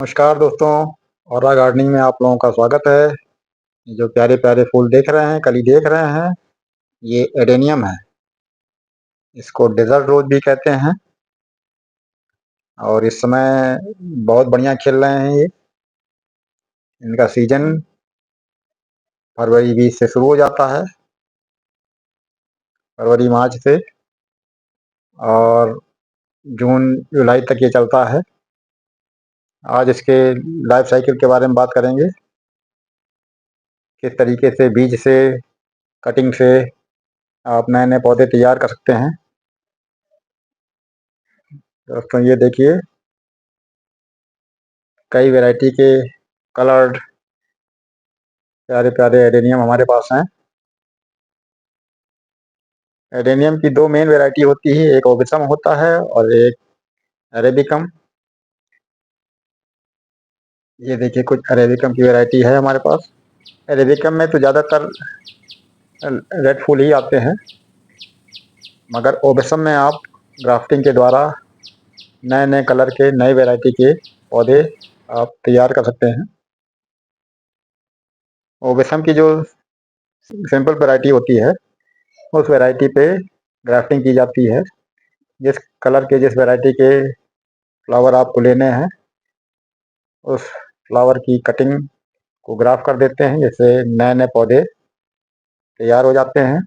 नमस्कार दोस्तों। औरा गार्डनिंग में आप लोगों का स्वागत है। ये जो प्यारे प्यारे फूल देख रहे हैं, कली देख रहे हैं, ये एडेनियम है। इसको डेजर्ट रोज भी कहते हैं और इस समय बहुत बढ़िया खिल रहे हैं ये। इनका सीजन फरवरी 20 से शुरू हो जाता है, फरवरी मार्च से, और जून जुलाई तक ये चलता है। आज इसके लाइफ साइकिल के बारे में बात करेंगे, किस तरीके से बीज से, कटिंग से आप नए नए पौधे तैयार कर सकते हैं। दोस्तों ये देखिए, कई वैरायटी के कलर्ड प्यारे प्यारे एडेनियम हमारे पास हैं। एडेनियम की दो मेन वैरायटी होती है, एक ओबिसम होता है और एक अरेबिकम। ये देखिए, कुछ अरेबिकम की वैरायटी है हमारे पास। अरेबिकम में तो ज़्यादातर रेड फूल ही आते हैं, मगर ओबिसम में आप ग्राफ्टिंग के द्वारा नए नए कलर के, नए वैरायटी के पौधे आप तैयार कर सकते हैं। ओबिसम की जो सिंपल वैरायटी होती है, उस वैरायटी पे ग्राफ्टिंग की जाती है। जिस कलर के, जिस वैरायटी के फ्लावर आपको लेने हैं, उस फ्लावर की कटिंग को ग्राफ कर देते हैं, जिससे नए नए पौधे तैयार हो जाते हैं।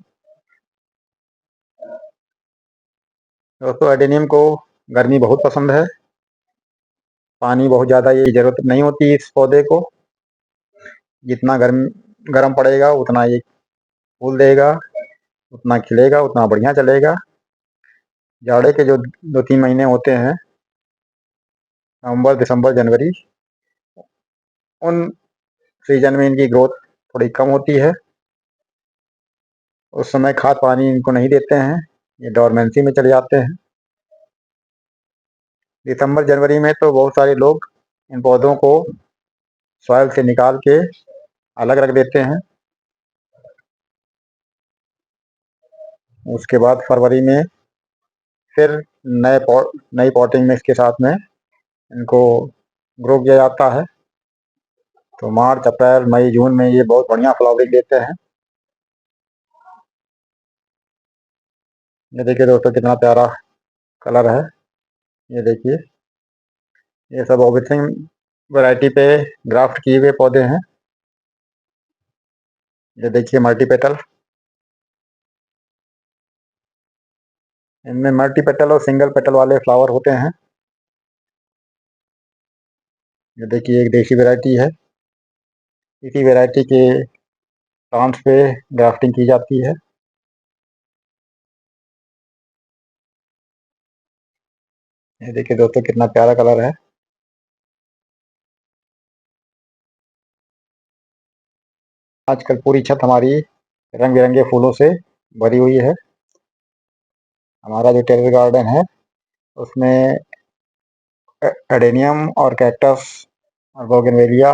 दोस्तों एडेनियम को गर्मी बहुत पसंद है। पानी बहुत ज़्यादा ये ज़रूरत नहीं होती इस पौधे को। जितना गर्म पड़ेगा उतना ये फूल देगा, उतना खिलेगा, उतना बढ़िया चलेगा। जाड़े के जो 2-3 महीने होते हैं, नवंबर, दिसंबर, जनवरी, उन सीजन में इनकी ग्रोथ थोड़ी कम होती है। उस समय खाद पानी इनको नहीं देते हैं, ये डोरमेंसी में चले जाते हैं। दिसंबर जनवरी में तो बहुत सारे लोग इन पौधों को सॉइल से निकाल के अलग रख देते हैं। उसके बाद फरवरी में फिर नई पॉटिंग मिक्स के साथ में इनको ग्रो किया जाता है। तो मार्च, अप्रैल, मई, जून में ये बहुत बढ़िया फ्लावरिंग देते हैं। ये देखिए दोस्तों, कितना प्यारा कलर है। ये देखिए, ये सब ओबिथिंग वैरायटी पे ग्राफ्ट किए हुए पौधे हैं। ये देखिए मल्टी पेटल, इनमें मल्टी पेटल और सिंगल पेटल वाले फ्लावर होते हैं। ये देखिए, एक देशी वैरायटी है। इसी वैरायटी के प्लांट्स पे ग्राफ्टिंग की जाती है। ये देखिए दोस्तों, कितना प्यारा कलर है। आजकल पूरी छत हमारी रंग बिरंगे फूलों से भरी हुई है। हमारा जो टेरेस गार्डन है, उसमें एडेनियम और कैक्टस और बोगनवेलिया,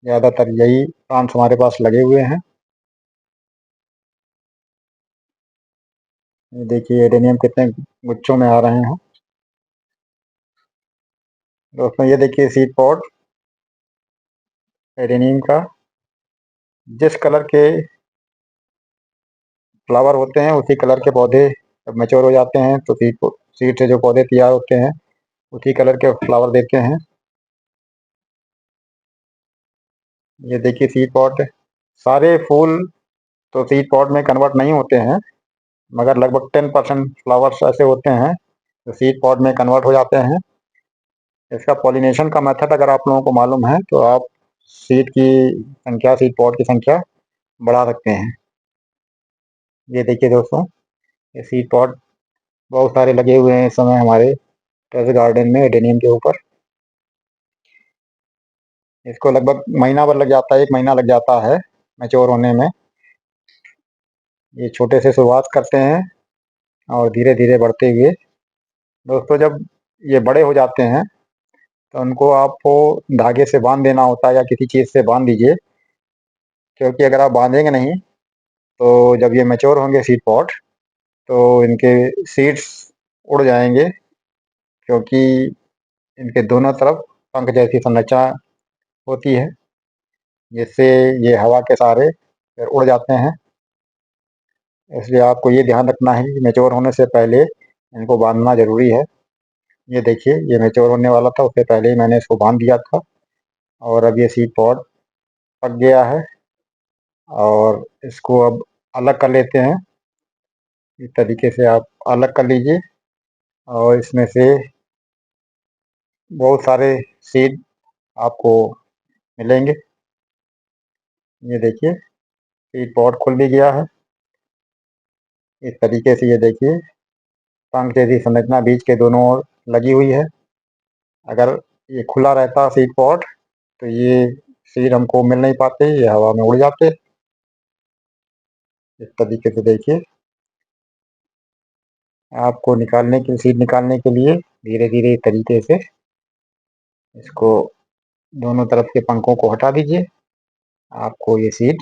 ज़्यादातर यही प्लांट्स हमारे पास लगे हुए हैं। ये देखिए एडेनियम कितने गुच्छों में आ रहे हैं। दोस्तों ये देखिए सीड पॉड एडेनियम का। जिस कलर के फ्लावर होते हैं, उसी कलर के पौधे जब मैच्योर हो जाते हैं तो सीड से जो पौधे तैयार होते हैं, उसी कलर के फ्लावर देते हैं। ये देखिए सीड पॉट, सारे फूल तो सीड पॉट में कन्वर्ट नहीं होते हैं, मगर लगभग 10% फ्लावर्स ऐसे होते हैं जो सीड पॉट में कन्वर्ट हो जाते हैं। इसका पॉलिनेशन का मेथड अगर आप लोगों को मालूम है तो आप सीड की संख्या, सीड पॉट की संख्या बढ़ा सकते हैं। ये देखिए दोस्तों, ये सीड पॉट बहुत सारे लगे हुए हैं इस समय हमारे टेरेस गार्डन में एडेनियम के ऊपर। इसको लगभग महीना भर लग जाता है, 1 महीना लग जाता है मैच्योर होने में। ये छोटे से शुरुआत करते हैं और धीरे धीरे बढ़ते हुए, दोस्तों जब ये बड़े हो जाते हैं तो उनको आपको धागे से बांध देना होता है या किसी चीज़ से बांध दीजिए, क्योंकि अगर आप बांधेंगे नहीं तो जब ये मैच्योर होंगे सीड पॉट, तो इनके सीड्स उड़ जाएंगे। क्योंकि इनके दोनों तरफ पंख जैसी संरचना होती है, जिससे ये हवा के सहारे फिर उड़ जाते हैं। इसलिए आपको ये ध्यान रखना है कि मैच्योर होने से पहले इनको बांधना जरूरी है। ये देखिए, ये मैच्योर होने वाला था, उससे पहले ही मैंने इसको बांध दिया था। और अब ये सीड पॉड पक गया है और इसको अब अलग कर लेते हैं। इस तरीके से आप अलग कर लीजिए और इसमें से बहुत सारे सीड आपको मिलेंगे। ये देखिए, सीड पॉड खुल भी गया है। इस तरीके से ये देखिए, पंख जैसी संरचना बीज के दोनों ओर लगी हुई है। अगर ये खुला रहता सीड पॉड तो ये सीड हमको मिल नहीं पाते, ये हवा में उड़ जाते। इस तरीके से देखिए, आपको सीड निकालने के लिए धीरे धीरे इस तरीके से इसको दोनों तरफ के पंखों को हटा दीजिए, आपको ये सीड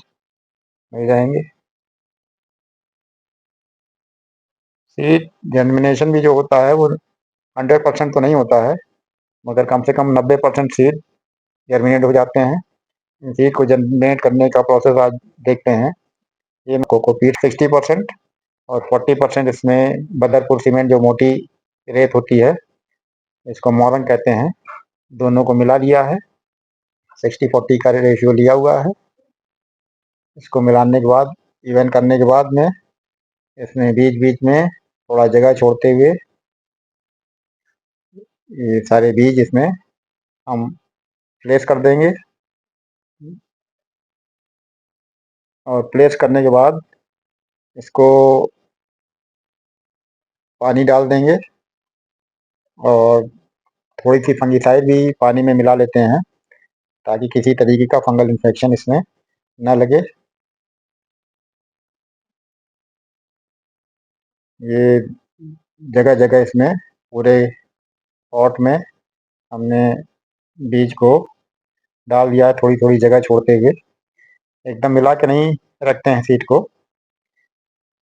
मिल जाएंगे। सीड जर्मिनेशन भी जो होता है वो 100% तो नहीं होता है, मगर कम से कम 90% सीड जर्मिनेट हो जाते हैं। सीड को जर्मिनेट करने का प्रोसेस आज देखते हैं। ये कोकोपीट 60% और 40% इसमें बदरपुर सीमेंट जो मोटी रेत होती है, इसको मोरंग कहते हैं, दोनों को मिला लिया है। 60-40 का रेशियो लिया हुआ है। इसको मिलाने के बाद, इवन करने के बाद में इसमें बीच बीच में थोड़ा जगह छोड़ते हुए ये सारे बीज इसमें हम प्लेस कर देंगे। और प्लेस करने के बाद इसको पानी डाल देंगे और थोड़ी सी फंगिसाइड भी पानी में मिला लेते हैं, ताकि किसी तरीके का फंगल इन्फेक्शन इसमें न लगे। ये जगह जगह इसमें पूरे पॉट में हमने बीज को डाल दिया है, थोड़ी थोड़ी जगह छोड़ते हुए। एकदम मिला के नहीं रखते हैं सीड को,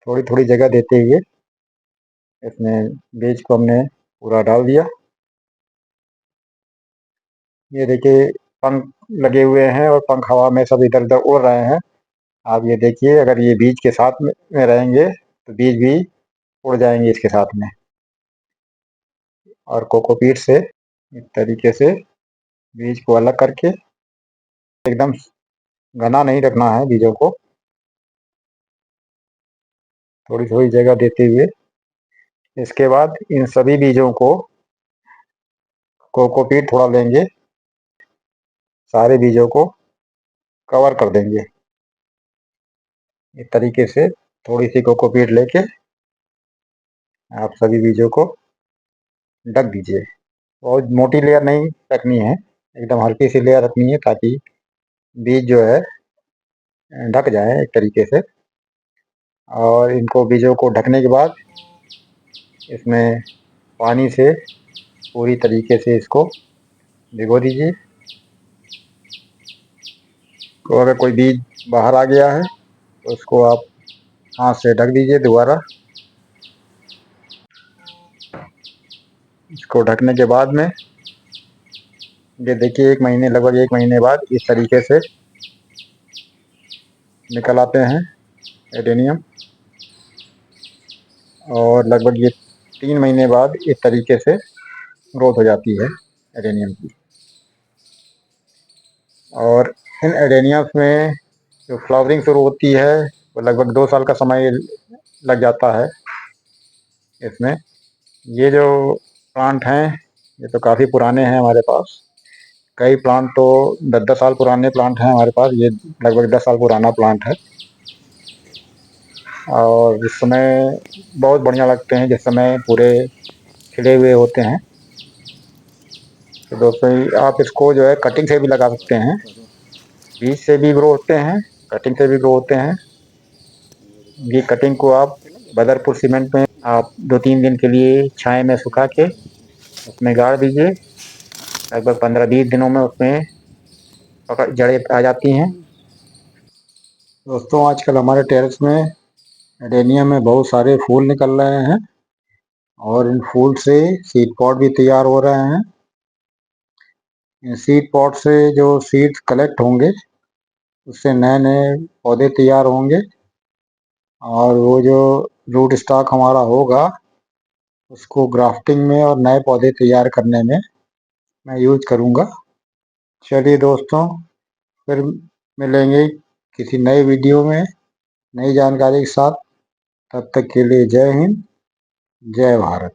थोड़ी थोड़ी जगह देते हुए इसमें बीज को हमने पूरा डाल दिया। ये देखिए, पंख लगे हुए हैं और पंख हवा में सब इधर उधर उड़ रहे हैं। आप ये देखिए, अगर ये बीज के साथ में रहेंगे तो बीज भी उड़ जाएंगे इसके साथ में। और कोकोपीट से इस तरीके से बीज को अलग करके एकदम घना नहीं रखना है बीजों को, थोड़ी थोड़ी जगह देते हुए। इसके बाद इन सभी बीजों को कोकोपीट थोड़ा लेंगे, सारे बीजों को कवर कर देंगे। इस तरीके से थोड़ी सी कोकोपीट लेके आप सभी बीजों को ढक दीजिए। बहुत मोटी लेयर नहीं रखनी है, एकदम हल्की सी लेयर रखनी है, ताकि बीज जो है ढक जाए एक तरीके से। और इनको बीजों को ढकने के बाद इसमें पानी से पूरी तरीके से इसको भिगो दीजिए। तो अगर कोई बीज बाहर आ गया है तो उसको आप हाथ से ढक दीजिए दोबारा। इसको ढकने के बाद में ये देखिए, लगभग एक महीने बाद इस तरीके से निकल आते हैं एडेनियम। और लगभग ये 3 महीने बाद इस तरीके से ग्रोथ हो जाती है एडेनियम की। और इन एडेनियम्स में जो फ्लावरिंग शुरू होती है वो लगभग 2 साल का समय लग जाता है इसमें। ये जो प्लांट हैं ये तो काफ़ी पुराने हैं हमारे पास। कई प्लांट तो 10-10 साल पुराने प्लांट हैं हमारे पास। ये लगभग 10 साल पुराना प्लांट है और इस समय बहुत बढ़िया लगते हैं, जिस समय पूरे खिले हुए होते हैं। तो दोस्तों, आप इसको जो है कटिंग से भी लगा सकते हैं, बीज से भी ग्रो होते हैं, कटिंग से भी ग्रो होते हैं। ये कटिंग को आप बदरपुर सीमेंट में आप 2-3 दिन के लिए छाए में सुखा के उसमें गाड़ दीजिए। लगभग 15-20 दिनों में उसमें जड़ें आ जाती हैं। दोस्तों, आजकल हमारे टेरेस में एडेनियम में बहुत सारे फूल निकल रहे हैं और इन फूल से सीड पॉट भी तैयार हो रहे हैं। सीड पॉट से जो सीड्स कलेक्ट होंगे उससे नए नए पौधे तैयार होंगे और वो जो रूट स्टॉक हमारा होगा उसको ग्राफ्टिंग में और नए पौधे तैयार करने में मैं यूज करूँगा। चलिए दोस्तों, फिर मिलेंगे किसी नए वीडियो में नई जानकारी के साथ। तब तक के लिए जय हिंद, जय भारत।